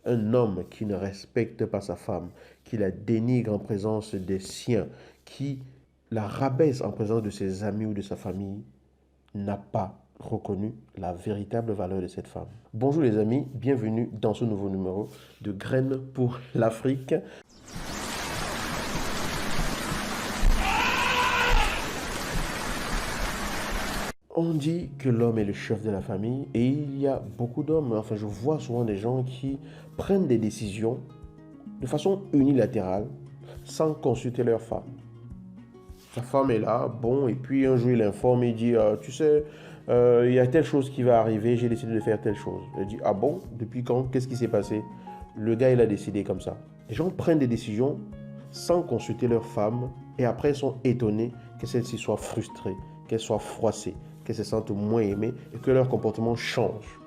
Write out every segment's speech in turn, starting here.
Un homme qui ne respecte pas sa femme, qui la dénigre en présence des siens, qui la rabaisse en présence de ses amis ou de sa famille, n'a pas reconnu la véritable valeur de cette femme. Bonjour les amis, bienvenue dans ce nouveau numéro de Graines pour l'Afrique. On dit que l'homme est le chef de la famille et il y a beaucoup d'hommes, enfin je vois souvent des gens qui prennent des décisions de façon unilatérale sans consulter leur femme. Sa femme est là, bon, et puis un jour il informe et dit, tu sais, il y a telle chose qui va arriver, j'ai décidé de faire telle chose. Elle dit, ah bon, depuis quand, qu'est-ce qui s'est passé? Le gars il a décidé comme ça. Les gens prennent des décisions sans consulter leur femme et après ils sont étonnés que celle-ci soit frustrée, qu'elle soit froissée, qu'elles se sentent moins aimées et que leur comportement change.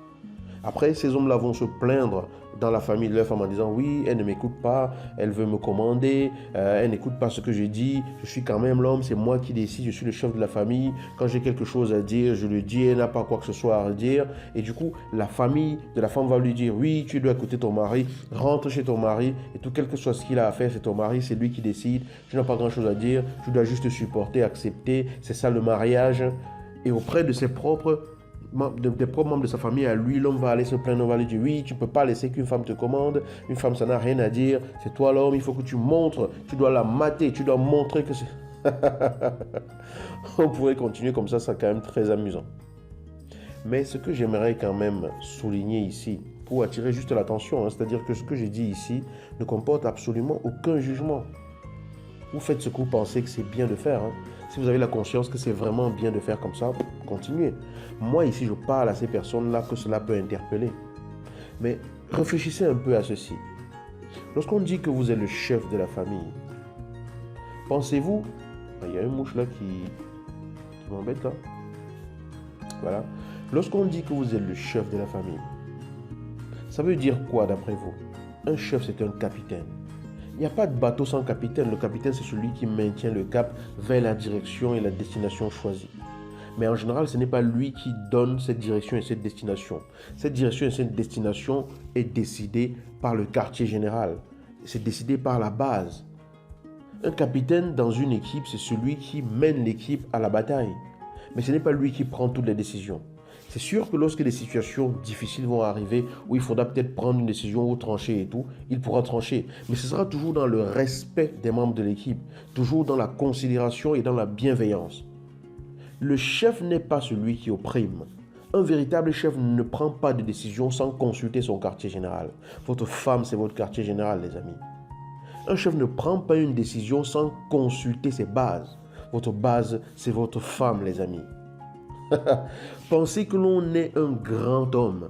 Après, ces hommes-là vont se plaindre dans la famille de leur femme en disant « Oui, elle ne m'écoute pas, elle veut me commander, elle n'écoute pas ce que je dis, je suis quand même l'homme, c'est moi qui décide, je suis le chef de la famille. Quand j'ai quelque chose à dire, je le dis, elle n'a pas quoi que ce soit à dire. » Et du coup, la famille de la femme va lui dire « Oui, tu dois écouter ton mari, rentre chez ton mari, et tout quel que soit ce qu'il a à faire, c'est ton mari, c'est lui qui décide, tu n'as pas grand-chose à dire, tu dois juste supporter, accepter, c'est ça le mariage. » Et auprès de ses propres des propres membres de sa famille à lui, l'homme va aller se plaindre, on va lui dire oui, tu ne peux pas laisser qu'une femme te commande, une femme ça n'a rien à dire, c'est toi l'homme, il faut que tu montres, tu dois la mater, tu dois montrer que c'est... On pourrait continuer comme ça, c'est quand même très amusant. Mais ce que j'aimerais quand même souligner ici, pour attirer juste l'attention, c'est-à-dire que ce que j'ai dit ici ne comporte absolument aucun jugement. Vous faites ce que vous pensez que c'est bien de faire. Si vous avez la conscience que c'est vraiment bien de faire comme ça, continuez. Moi, ici, je parle à ces personnes-là que cela peut interpeller. Mais réfléchissez un peu à ceci. Lorsqu'on dit que vous êtes le chef de la famille, pensez-vous... Il y a une mouche là qui m'embête là. Voilà. Lorsqu'on dit que vous êtes le chef de la famille, ça veut dire quoi d'après vous? Un chef, c'est un capitaine. Il n'y a pas de bateau sans capitaine. Le capitaine, c'est celui qui maintient le cap vers la direction et la destination choisie. Mais en général, ce n'est pas lui qui donne cette direction et cette destination. Cette direction et cette destination est décidée par le quartier général. C'est décidé par la base. Un capitaine dans une équipe, c'est celui qui mène l'équipe à la bataille. Mais ce n'est pas lui qui prend toutes les décisions. C'est sûr que lorsque des situations difficiles vont arriver, où il faudra peut-être prendre une décision ou trancher et tout, il pourra trancher. Mais ce sera toujours dans le respect des membres de l'équipe, toujours dans la considération et dans la bienveillance. Le chef n'est pas celui qui opprime. Un véritable chef ne prend pas de décision sans consulter son quartier général. Votre femme, c'est votre quartier général, les amis. Un chef ne prend pas une décision sans consulter ses bases. Votre base, c'est votre femme, les amis. Penser que l'on est un grand homme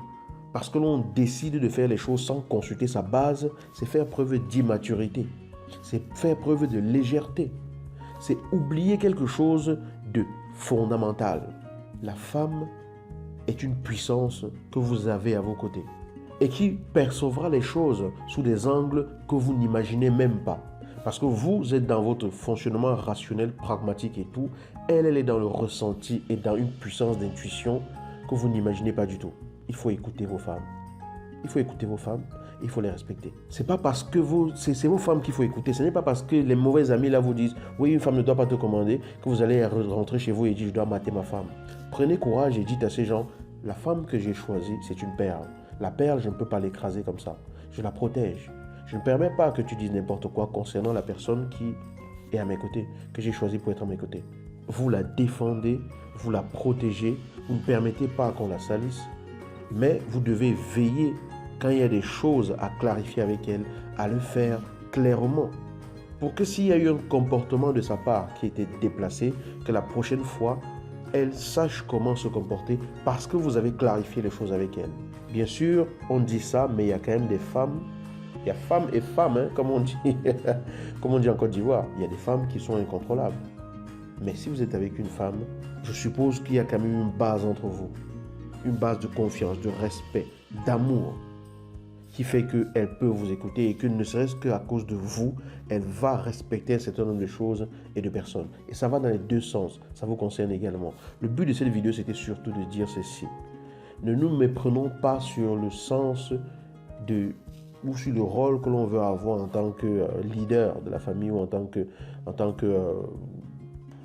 parce que l'on décide de faire les choses sans consulter sa base, c'est faire preuve d'immaturité, c'est faire preuve de légèreté, c'est oublier quelque chose de fondamental. La femme est une puissance que vous avez à vos côtés et qui percevra les choses sous des angles que vous n'imaginez même pas. Parce que vous êtes dans votre fonctionnement rationnel, pragmatique et tout. Elle est dans le ressenti et dans une puissance d'intuition que vous n'imaginez pas du tout. Il faut écouter vos femmes. Il faut écouter vos femmes. Il faut les respecter. C'est pas parce que c'est vos femmes qu'il faut écouter. Ce n'est pas parce que les mauvais amis là vous disent oui, une femme ne doit pas te commander que vous allez rentrer chez vous et dire je dois mater ma femme. Prenez courage et dites à ces gens la femme que j'ai choisie, c'est une perle. La perle, je ne peux pas l'écraser comme ça. Je la protège. Je ne permets pas que tu dises n'importe quoi concernant la personne qui est à mes côtés, que j'ai choisi pour être à mes côtés. Vous la défendez, vous la protégez, vous ne permettez pas qu'on la salisse, mais vous devez veiller, quand il y a des choses à clarifier avec elle, à le faire clairement. Pour que s'il y a eu un comportement de sa part qui était déplacé, que la prochaine fois, elle sache comment se comporter parce que vous avez clarifié les choses avec elle. Bien sûr, on dit ça, mais il y a quand même des femmes. Il y a femmes et femmes, comme on dit en Côte d'Ivoire. Il y a des femmes qui sont incontrôlables. Mais si vous êtes avec une femme, je suppose qu'il y a quand même une base entre vous. Une base de confiance, de respect, d'amour, qui fait qu'elle peut vous écouter et que ne serait-ce qu'à cause de vous, elle va respecter un certain nombre de choses et de personnes. Et ça va dans les deux sens. Ça vous concerne également. Le but de cette vidéo, c'était surtout de dire ceci. Ne nous méprenons pas sur le sens de ou sur le rôle que l'on veut avoir en tant que leader de la famille ou en tant que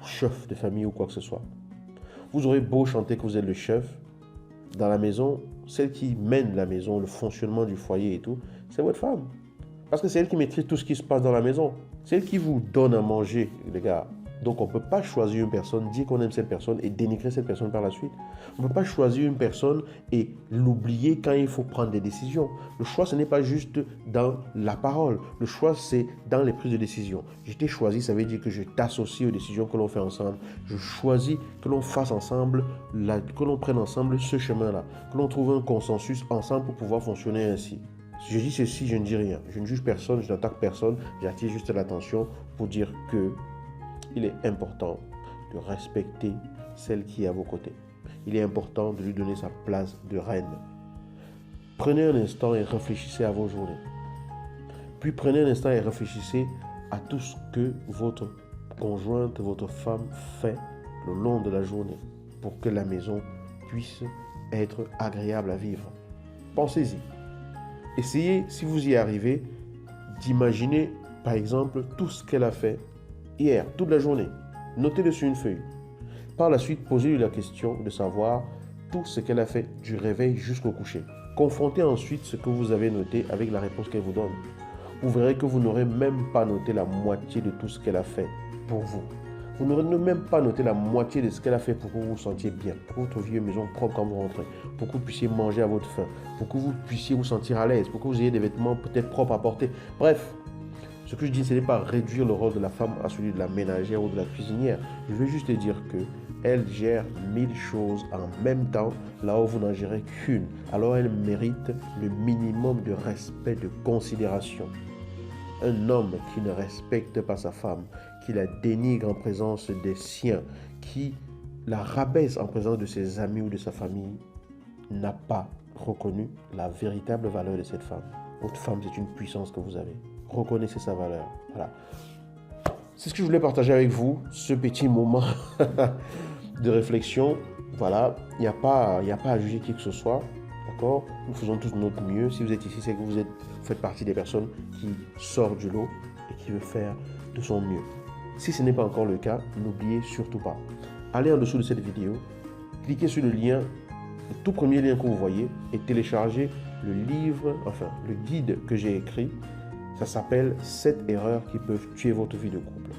chef de famille ou quoi que ce soit. Vous aurez beau chanter que vous êtes le chef, dans la maison, celle qui mène la maison, le fonctionnement du foyer et tout, c'est votre femme. Parce que c'est elle qui maîtrise tout ce qui se passe dans la maison. C'est elle qui vous donne à manger, les gars. Donc on ne peut pas choisir une personne, dire qu'on aime cette personne et dénigrer cette personne par la suite. On ne peut pas choisir une personne et l'oublier quand il faut prendre des décisions. Le choix, ce n'est pas juste dans la parole. Le choix, c'est dans les prises de décision. Je t'ai choisi, ça veut dire que je t'associe aux décisions que l'on fait ensemble. Je choisis que l'on fasse ensemble, que l'on prenne ensemble ce chemin-là. Que l'on trouve un consensus ensemble pour pouvoir fonctionner ainsi. Si je dis ceci, je ne dis rien. Je ne juge personne, je n'attaque personne. J'attire juste l'attention pour dire que il est important de respecter celle qui est à vos côtés. Il est important de lui donner sa place de reine. Prenez un instant et réfléchissez à vos journées. Puis prenez un instant et réfléchissez à tout ce que votre conjointe, votre femme fait le long de la journée pour que la maison puisse être agréable à vivre. Pensez-y. Essayez, si vous y arrivez, d'imaginer, par exemple, tout ce qu'elle a fait hier, toute la journée. Notez-le sur une feuille. Par la suite, posez-lui la question de savoir tout ce qu'elle a fait du réveil jusqu'au coucher. Confrontez ensuite ce que vous avez noté avec la réponse qu'elle vous donne. Vous verrez que vous n'aurez même pas noté la moitié de tout ce qu'elle a fait pour vous. Vous n'aurez même pas noté la moitié de ce qu'elle a fait pour que vous vous sentiez bien, pour que vous trouviez une maison propre quand vous rentrez, pour que vous puissiez manger à votre faim, pour que vous puissiez vous sentir à l'aise, pour que vous ayez des vêtements peut-être propres à porter. Bref, ce que je dis, ce n'est pas réduire le rôle de la femme à celui de la ménagère ou de la cuisinière. Je veux juste dire que elle gère 1000 choses en même temps, là où vous n'en gérez qu'une. Alors elle mérite le minimum de respect, de considération. Un homme qui ne respecte pas sa femme, qui la dénigre en présence des siens, qui la rabaisse en présence de ses amis ou de sa famille, n'a pas reconnu la véritable valeur de cette femme. Votre femme, c'est une puissance que vous avez. Reconnaissez sa valeur. Voilà. C'est ce que je voulais partager avec vous, ce petit moment de réflexion. Voilà, il n'y a pas à juger qui que ce soit. D'accord? Nous faisons tous notre mieux. Si vous êtes ici, c'est que vous faites partie des personnes qui sortent du lot et qui veulent faire de son mieux. Si ce n'est pas encore le cas, n'oubliez surtout pas. Allez en dessous de cette vidéo, cliquez sur le lien, le tout premier lien que vous voyez, et téléchargez le guide que j'ai écrit. Ça s'appelle 7 erreurs qui peuvent tuer votre vie de couple.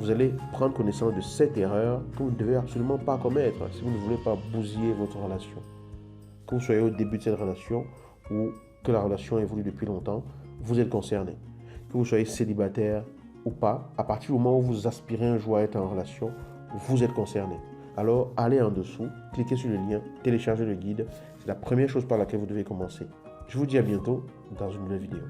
Vous allez prendre connaissance de 7 erreurs que vous ne devez absolument pas commettre si vous ne voulez pas bousiller votre relation. Que vous soyez au début de cette relation ou que la relation évolue depuis longtemps, vous êtes concerné. Que vous soyez célibataire ou pas, à partir du moment où vous aspirez un jour à être en relation, vous êtes concerné. Alors, allez en dessous, cliquez sur le lien, téléchargez le guide. C'est la première chose par laquelle vous devez commencer. Je vous dis à bientôt dans une nouvelle vidéo.